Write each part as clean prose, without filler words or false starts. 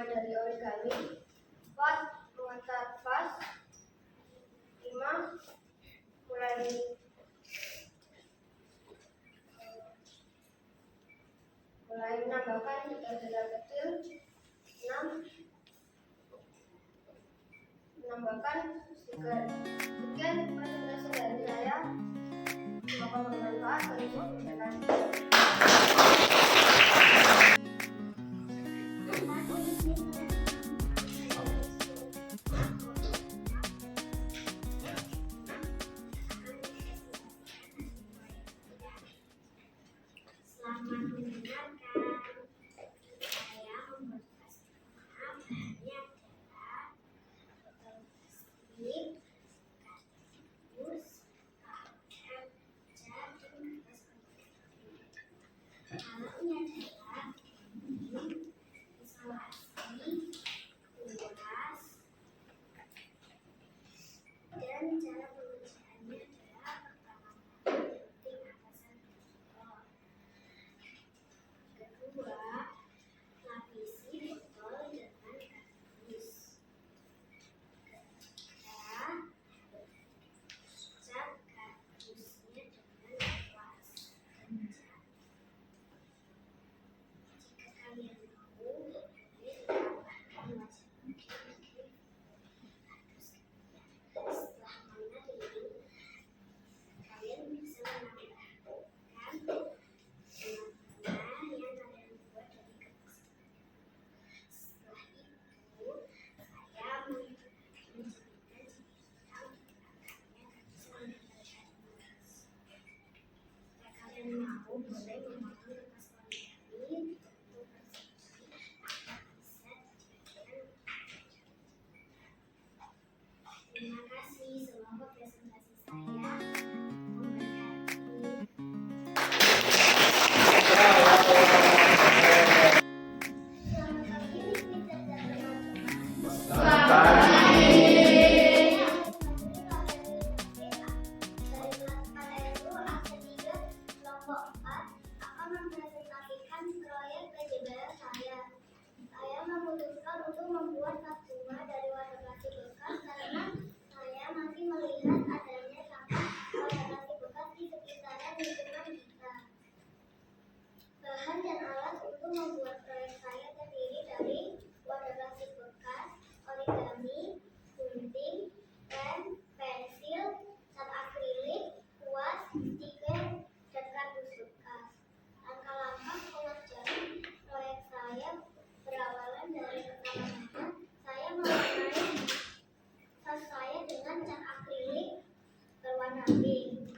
bunga dari origami. 4. Mengecat vas. 5. Mulai menambahkan detail-detail kecil. 6. Menambahkan stiker. Sekian presentasi dari saya. Semoga bermanfaat bagi semua kalian. Terima kasih. Semoga presentasi saya memberkati. Selamat pagi, Miss Peter dan teman-teman. Selamat pagi. Pada itu, aksi 3 kelompok 4 akan mempresentasikan proyek PJBL saya. Saya memutuskan untuk membuat tas bunga dari warna plastik bekas karena saya masih melihat adanya sampah warna plastik bekas di sekitaran lingkungan kita. Bahan dan alat untuk membuat proyek saya terdiri dari warna plastik bekas, origami, gunting, pem, pensil, cat akrilik, kuas, stiker, dan kardus bekas. Langkah-langkah pengerjaan proyek saya berawalan dari pertama-tama saya mewarnai tas saya dengan cat akrilik berwarna pink.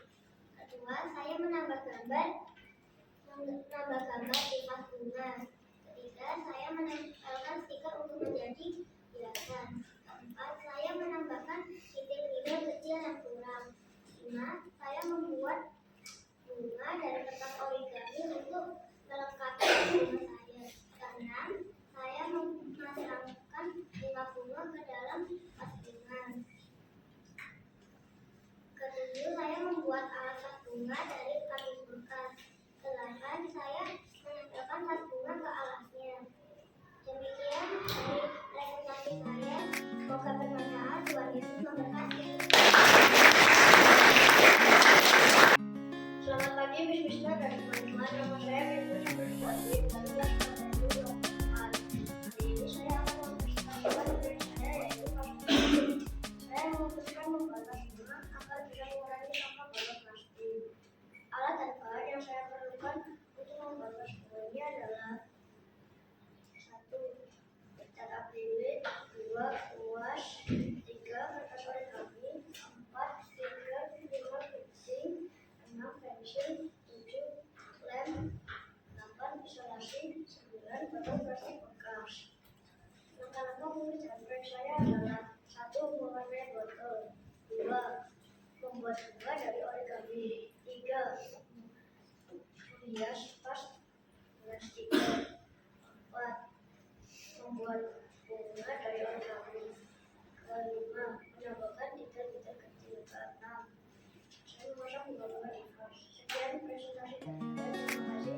Kedua, saya menambah gambar di tas bunga. Ketiga, saya menempelkan stiker untuk menjadi hiasan. Keempat, saya menambahkan titik-titik kecil yang kurang. 5. Saya membuat bunga dari kertas origami untuk melengkapi bunga saya. Keenam, saya memasangkan bunga ke dalam tas bunga. Ketujuh, saya membuat alat tas bunga dari kardus bekas. 8. Saya menempelkan tas bunga ke alasnya. Demikian dari presentasi saya. Semoga bermanfaat. Tuhan Yesus memberkati. Selamat pagi, Miss Mister dan teman-teman. Nama saya Firman Syafruddin dari kelas 4. Hari ini saya akan mempresentasikan proyek saya yaitu plastik. Saya memutuskan membuat tas bunga agar bisa mengurangi sampah botol plastik. Alat dan bahan yang saya perlukan untuk membuat tas bunga ini adalah 1. Cat akrilik, 2. kuas, 3. kertas origami, 4. stiker, 5. gunting, 6. pensil, 7. lem, 8. isolasi, 9. botol plastik bekas. Langkah-langkah pengerjaan proyek saya adalah 1. mewarnai botol, 2. membuat bunga dari origami, 3. menghias tas dengan stiker, 4. membuat bunga dari origami, 5. menambahkan detail-detail kecil, 6. saya memasang bunga di vas. Sekian presentasi dari saya. Terima kasih.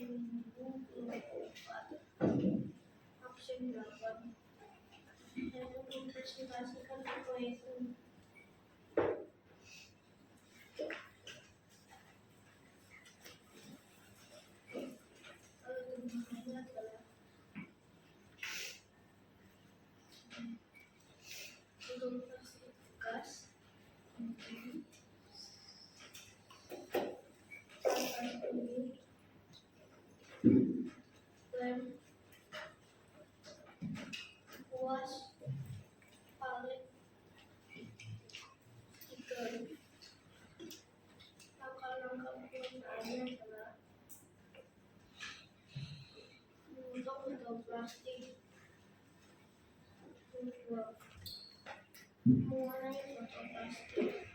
2024. Absen 8. Saya mempresentasikan proyek ini. Temanya adalah tugas lem kuas palet stiker. Langkah-langkah penggunaannya adalah untuk botol plastik, mengenai botol plastik,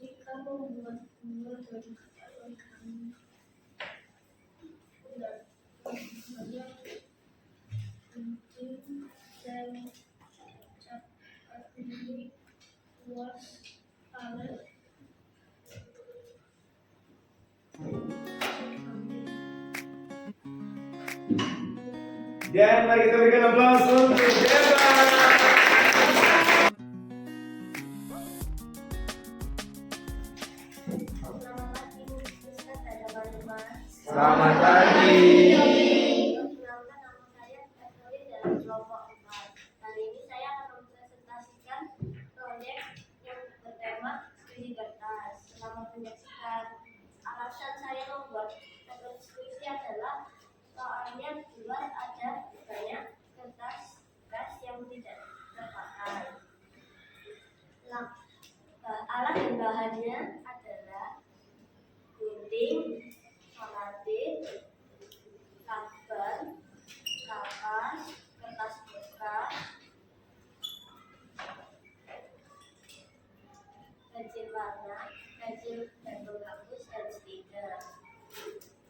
jika membuat bunga dari galon kami dan banyak penting dan cat akrilik kuas palet. Dan mari kita berikan aplaus untuk Deva. Selamat pagi, Ustaz ada Mas. Selamat pagi. Perkenalkan, nama saya Evelyn dari kelompok 4. Kali ini saya akan mempresentasikan proyek yang bertema studi kertas. Selamat menyaksikan. Alasan saya membuat skripsi adalah soalnya di luar ada banyak kertas yang tidak terpakai. Alat dan bahannya adalah gunting, salatif, lakban, kapas, kertas bekas, pensil warna, pensil dan penghapus, dan stiker.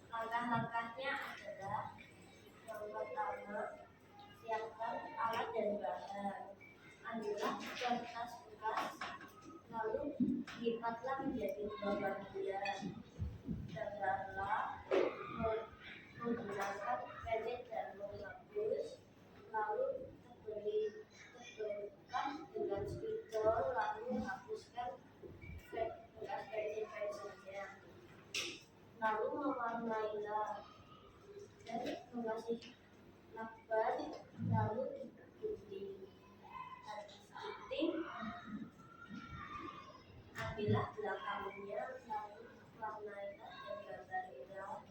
Langkah-langkahnya adalah yang pertama, siapkan alat dan bahan. Ambillah kertas bekas, lalu lipatlah menjadi 2 bagian. Gambarlah menggunakan pensil dan penghapus, lalu tebelkan dengan spidol, lalu hapuskan bekas pensil-pensilnya. Lalu mewarnailah dan mengasih lakban, lalu gunting. Ambillah belakangnya, lalu warnailah dan gambarilah.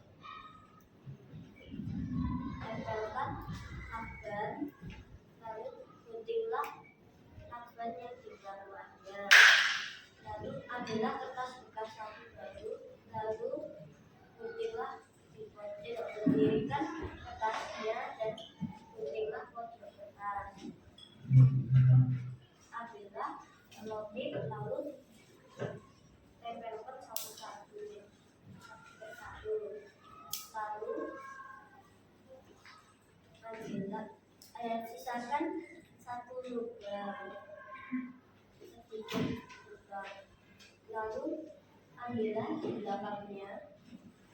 Tempelkan lakban, lalu guntinglah lakban yang digambarnya. Lalu ambillah kertas bekas satu baru, lalu guntinglah berdirikan kertasnya dan guntinglah pojok kertas. Ambillah selotip, lalu tempelkan satu-satu persatu. Lalu ambillah sisakan satu lubang sedikit lubang. Lalu ambillah di belakangnya,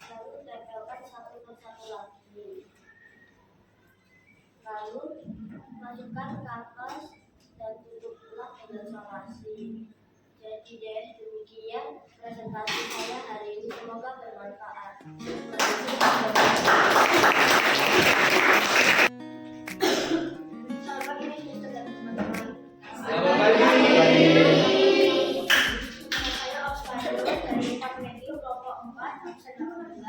lalu tempelkan satu persatu lagi. Lalu masukkan kapas dan tutuplah dengan solasi. Jadi deh, demikian presentasi saya hari ini. Semoga bermanfaat. Selamat pagi, teman-teman. Selamat pagi. Saya Osvaldo dari Pak Meteo kelompok 4 absen 18.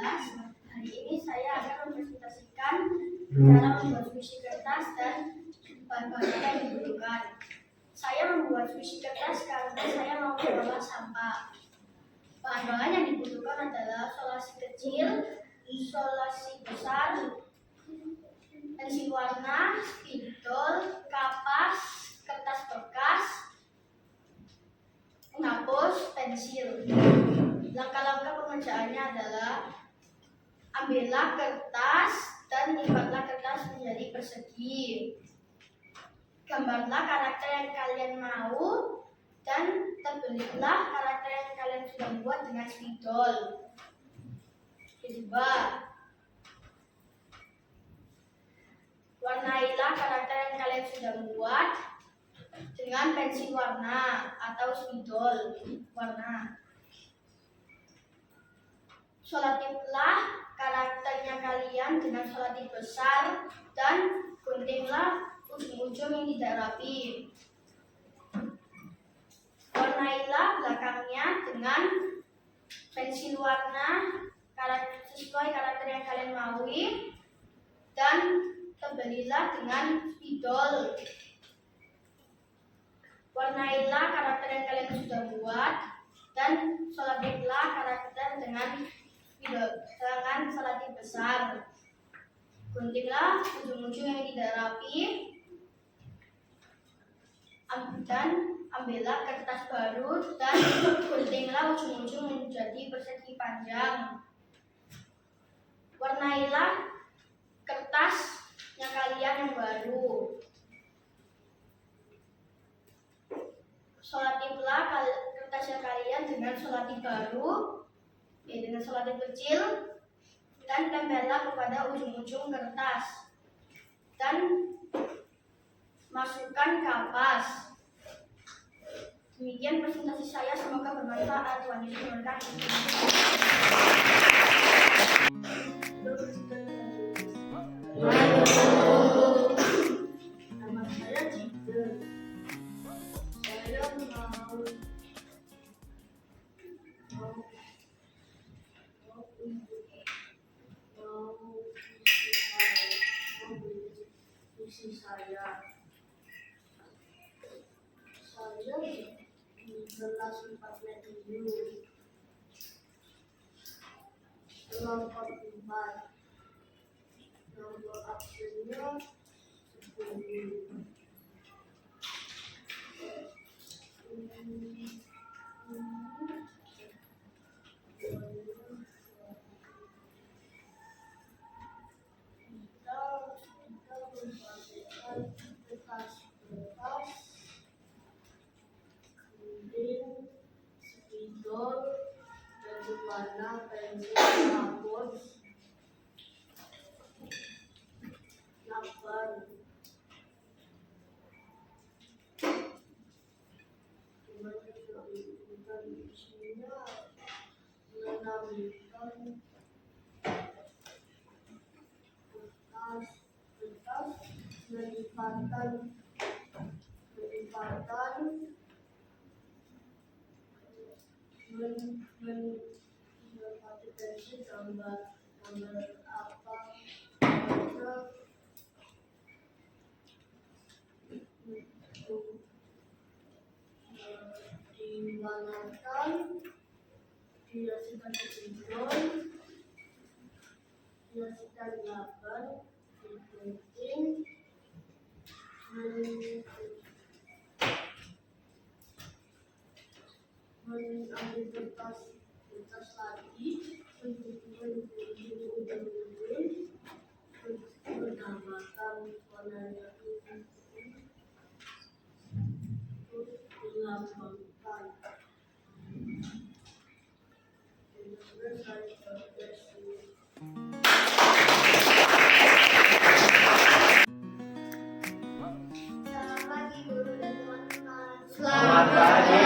Hari ini saya akan mempresentasikan cara membuat puisi kertas dan bahan-bahan yang dibutuhkan. Saya membuat puisi kertas karena saya mau mengolah sampah. Bahan-bahan yang dibutuhkan adalah solasi kecil, solasi besar, pensil warna, spidol, kapas, kertas bekas, penghapus, pensil. Langkah-langkah pengerjaannya adalah ambillah kertas dan lipatlah kertas menjadi persegi. gambarlah karakter yang kalian mau dan tebelilah karakter yang kalian sudah buat dengan spidol. Kedua, warnailah karakter yang kalian sudah buat dengan pensil warna atau spidol warna. Solatiplah karakternya kalian dengan solatip besar dan guntinglah ujung-ujung yang tidak rapi. Warnailah belakangnya dengan pensil warna sesuai karakter yang kalian maui dan tebelilah dengan spidol. Warnailah karakter yang kalian sudah buat dan solatiplah karakter dengan solatip besar. Guntinglah ujung-ujung yang tidak rapi dan ambillah kertas baru dan guntinglah ujung-ujung menjadi persegi panjang. Warnailah kertasnya kalian yang baru. Solatiplah kertasnya kalian dengan solatip baru, dengan solatip kecil, dan tempellah kepada ujung-ujung kertas dan masukkan kapas. Demikian presentasi saya, semoga bermanfaat. Tuhan Yesus memberkati. Nama saya Cipta. Saya puisi saya di kelas 4 medium kelompok 4, nomor absennya 10. Kertas, kemudian spidol, dan warna pensil sabun, lakban. Kemudian isinya menambahkan kertas melipatkan mendapati pensil gambar apa saja diwarnakan, dihasilkan spidol, dihasilkan lakban, digunting, mengambil kertas lagi, menambahkan warnanya dilambangkan. Selamat pagi guru dan teman-teman. Selamat pagi.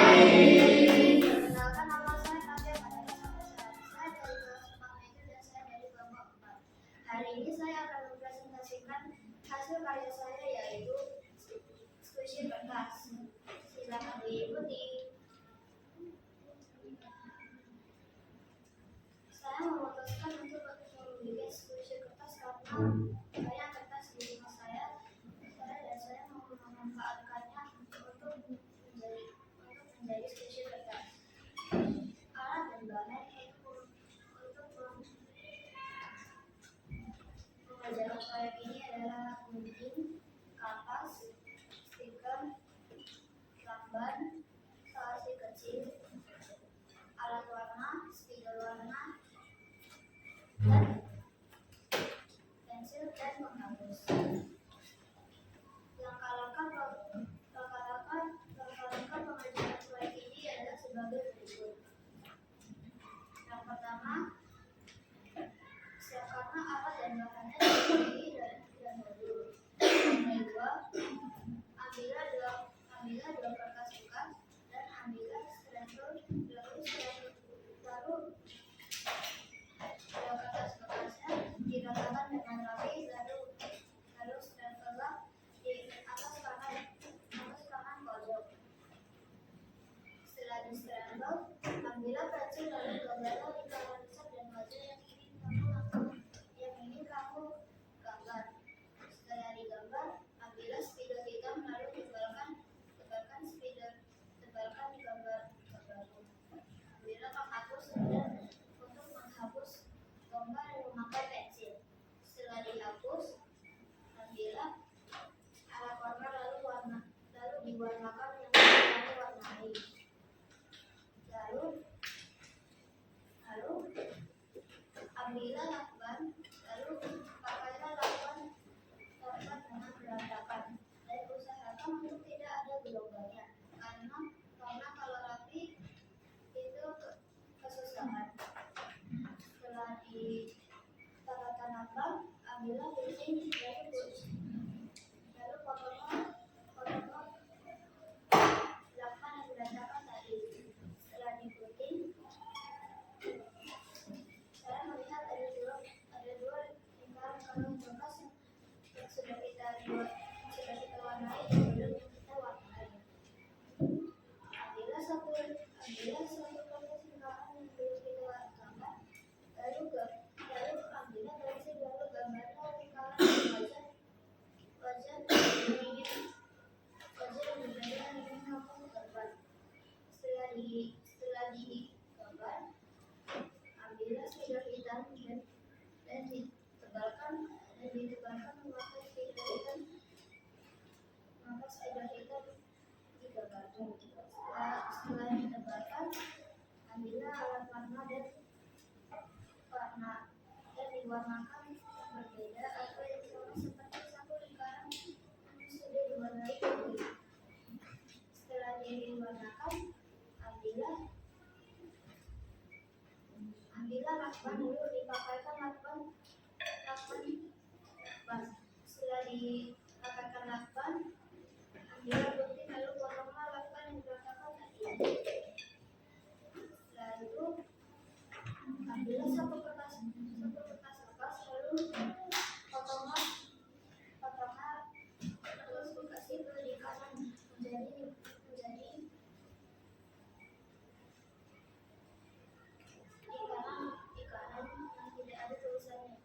Perkenalkan, nama saya Katia Padana Samosir. Saya dari kelas 4 media dan saya dari kelompok 4. Hari ini saya akan mempresentasikan hasil karya saya, yaitu squishy kertas. Silakan diikuti. Saya memutuskan untuk membuat squishy kertas karena banyak kertas di rumah saya dan saya mau memanfaatkannya untuk menjadi squishy kertas. Alat dan bahan untuk mengerjakan proyek ini adalah gunting, kapas, stiker, lakban, salsi kecil, alat warna, spidol warna, dan pensil dan penghapus. Langkah-langkah dihapus, ambillah alat warna lalu diwarnakan yang kamu warnai. Lalu ambillah lakban, lalu pakailah lakban dengan berantakan dan usahakan untuk tidak ada gelombangnya karena kalau rapi itu kesusahan. Setelah ditatakan lakban, ambillah gunting lalu potonglah lakban yang berantakan tadi. Setelah digunting, saya melihat ada dua lingkaran kalung bekas yang sudah kita warnai dan belum yang kita warnai. Ambillah satu kertas lingkaran yang belum kita warnai, lalu ambillah pensil lalu gambarlah lingkaran wajah yang ingin kamu gambar. Setelah digambar, ambillah spidol hitam dan ditebalkan memakai spidol hitam digambarkan. Setelah ditebalkan, ambillah alat warna dan diwarnakan yang berbeda atau yang sama seperti satu lingkaran yang sudah diwarnai tadi. Setelah diwarnakan, ambillah lakban lalu dipakaikan lakban. Setelah dipakaikan lakban, ambillah gunting lalu potonglah lakban yang berantakan tadi. Lalu ambillah satu kertas lepas lalu potonglah kertas bekas itu di kanan menjadi di kanan yang tidak ada tulisannya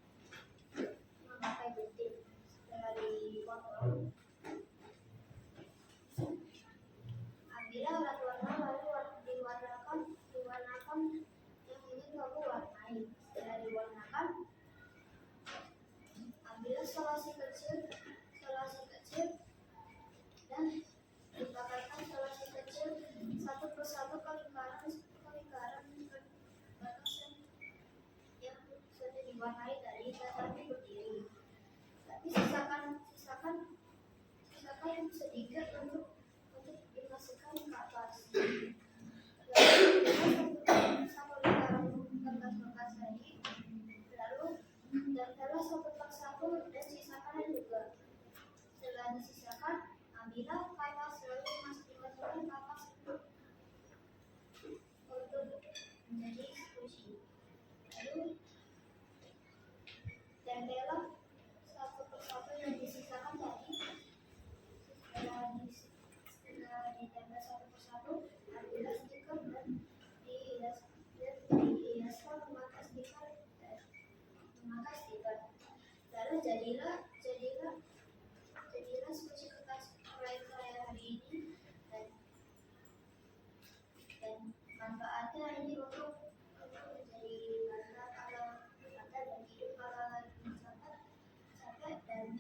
memakai gunting. Setelah dipotong, ambillah alat warna lalu diwarnakan yang ingin kamu warnai. Setelah diwarnakan, ambillah selasi kecil dan dipakaikan selasi kecil satu persatu ke lingkaran batas yang sudah diwarnai tadi, tetapi berdiri. Tapi sisakan yang sedikit untuk dimasukkan ke atas. Lalu satu lingkaran kertas bekas tadi, lalu tempellah satu persatu dan sisakan juga. Setelah disisakan, ambillah kapas lalu masukkan kapas untuk menjadi kunci. Lalu tempellah satu persatu yang disisakan tadi. Setelah ditempel satu persatu, ambillah stiker dan dihiaskan memakai stiker. Lalu jadilah kunci kertas proyek saya hari ini dan manfaatnya ini untuk menjadi warna kalau Anda dan hidup kalau capek dan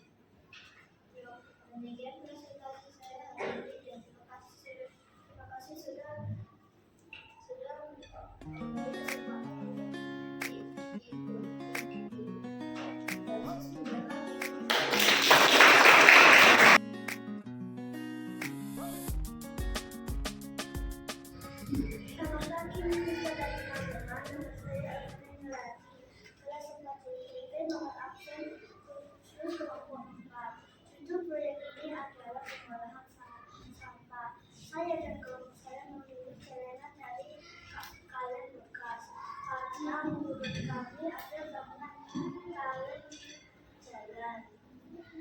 demikian presentasi saya hari ini dan terima kasih sudah memberi kesempatan untuk Selamat pagi kepada teman-teman. Saya Alvin Melati. Kelas 4 IPB nomor absen 724. Judul proyek ini adalah pengolahan sampah. Saya dan kelompok saya memilih celana dari kaleng bekas karena menurut kami ada banyak kaleng jalan.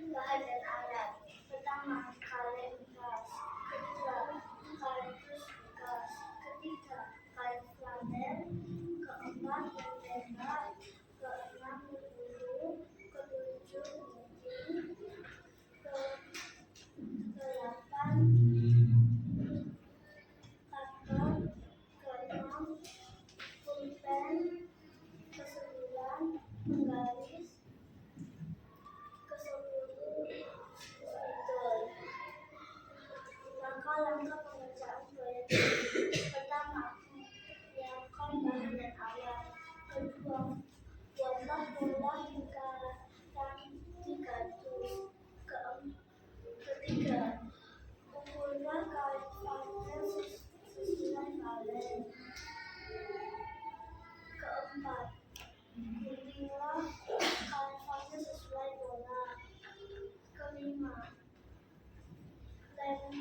Bahan dan alat. Pertama, kaleng bekas. Kedua, kardus bekas. Ketiga, kain flanel. Keempat, tembak. Keenam, bulu. Ketujuh, gunting. Kedelapan, karton. Keenam, pulpen. Kesembilan, penggaris.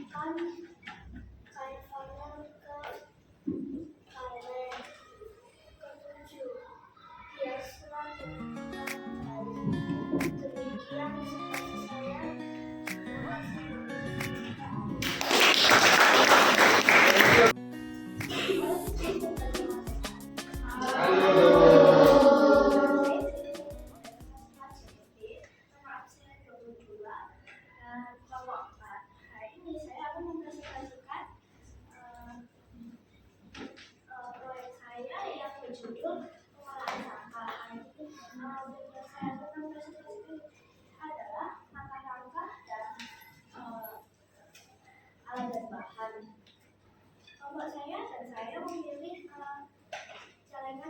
menyiapkan kain flanel ke kaleng. Ketujuh, hiaslah dengan kain. Demikian seperti saya. Terima Hari ini saya akan mempresentasikan proyek saya yang berjudul pengolahan sampah. Bagian saya akan mempresentasikan adalah langkah-langkah dan alat dan bahan. Kelompok saya memilih celengan karena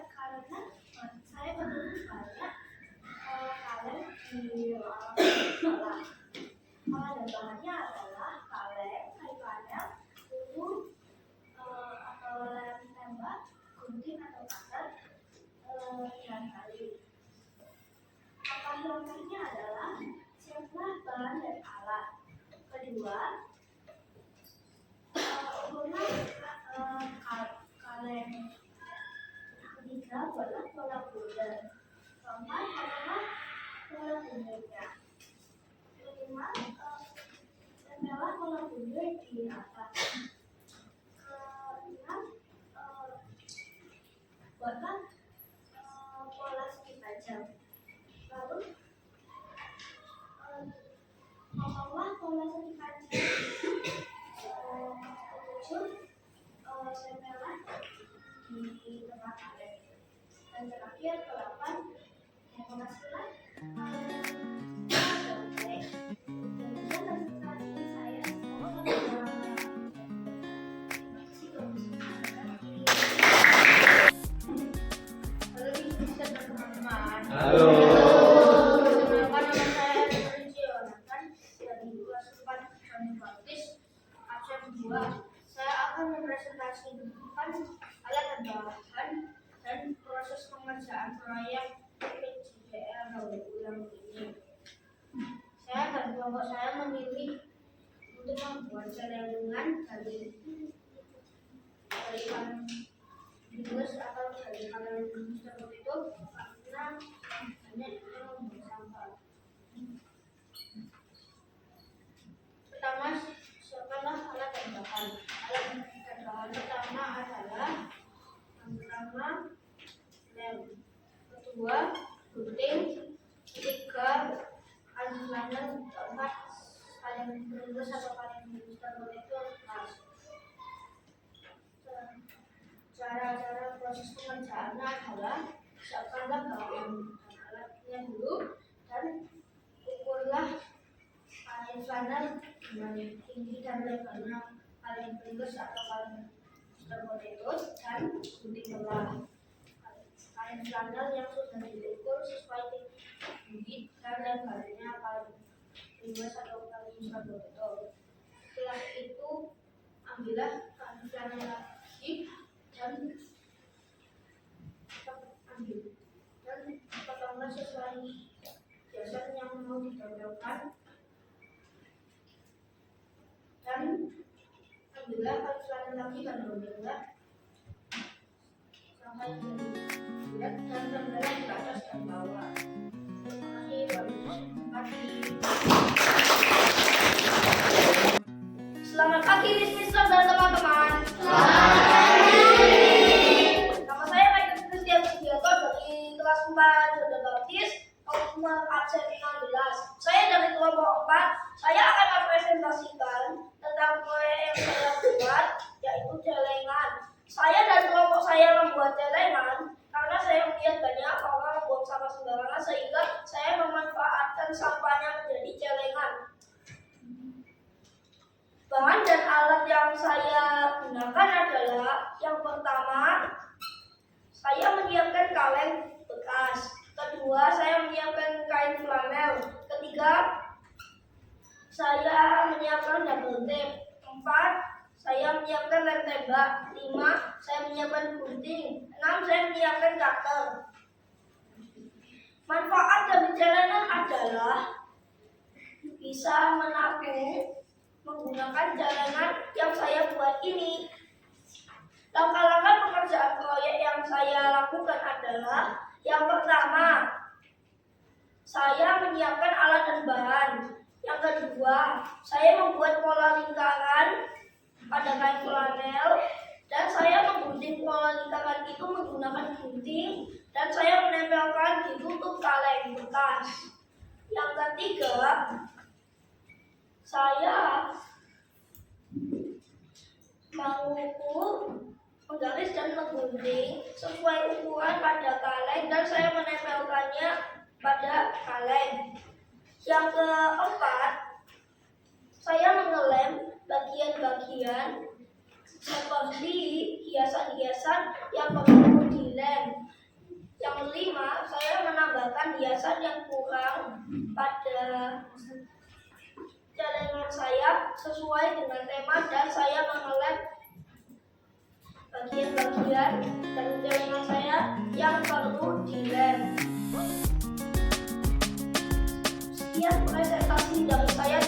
saya ketemu banyak kaleng di sekolah. Alat dan bahannya adalah kaleng, kain flanel, bulu atau lem tembak, gunting atau cutter, dan tali. Langkah-langkahnya adalah siaplah bahan dan alat. Kedua, ukurlah kaleng. Ketiga, buatlah pola bunder. Keempat, adalah pola bundernya. Kelima, tempellah pola bunder di atas. Keenam, buatlah pola segi tajam. Lalu, potonglah pola segi tajam. Ketujuh, tempellah di tengah kaleng. Dan terakhir, ke-8, mengasihlah Halo. Nama saya Jonathan dari kelas 4 Baptis absen 2. Saya akan mempresentasikan alat dan bahan dan proses pengerjaan proyek PJBL daur ulang ini. Saya dan kelompok saya memilih untuk membuat celengan dari ikan bius atau dari kaleng seperti itu karena banyak yang membuang sampah. Pertama, siapkanlah alat dan bahan. Alat dan bahan pertama adalah lem. Kedua, gunting. Ketiga, kain flanel. Keempat, kaleng bungkus atau kaleng bungkus seperti itu. Cara proses pengerjaannya adalah siapkanlah bahan dan alatnya dulu dan ukurlah kain flanel dengan tinggi dan lebarnya kaleng bungkus atau kaleng seperti itu dan guntinglah kain flanel yang sudah diukur sesuai tinggi dan lebarnya kaleng bungkus atau kaleng seperti itu. Setelah itu ambillah kain flanel lagi dan potonglah sesuai jasad yang mau ditempelkan dan ambillah kain flanel lagi dan ambillah sampai bulat dan tempelkan di atas dan bawah. Terima kasih. Selamat pagi Miss Mister dan teman-teman. Nama saya Michael Christian Sugiarto dari kelas 4 Jodoh Baptis, nomor absen 16. Saya dari kelompok 4. Saya akan mempresentasikan tentang proyek yang saya buat, yaitu celengan. Saya dan kelompok saya membuat celengan karena saya melihat banyak orang membuang sampah sembarangan sehingga saya memanfaatkan sampahnya menjadi celengan. Bahan dan alat yang saya gunakan adalah yang pertama, saya menyiapkan kaleng bekas. Kedua, saya menyiapkan kain flanel. Ketiga, saya menyiapkan double tape. 4, saya menyiapkan lem tembak. 5, saya menyiapkan gunting. 6, saya menyiapkan cutter. Manfaat dari celengan adalah bisa menampung menggunakan celengan yang saya buat ini. Langkah-langkah pekerjaan proyek yang saya lakukan adalah: yang pertama, saya menyiapkan alat dan bahan. Yang kedua, saya membuat pola lingkaran pada kain flanel, dan saya menggunting pola lingkaran itu menggunakan gunting, dan saya menempelkan di tutup kaleng bekas. Yang ketiga, saya mengukur, menggaris dan menggunting sesuai ukuran pada kaleng, dan saya menempelkannya pada kaleng. Yang keempat, saya mengelem bagian-bagian seperti hiasan-hiasan yang perlu dilem. Yang kelima, saya menambahkan hiasan yang kurang pada celengan saya sesuai dengan tema, dan saya mengelem bagian-bagian dari celengan saya yang perlu dilem. Sekian presentasi dari saya.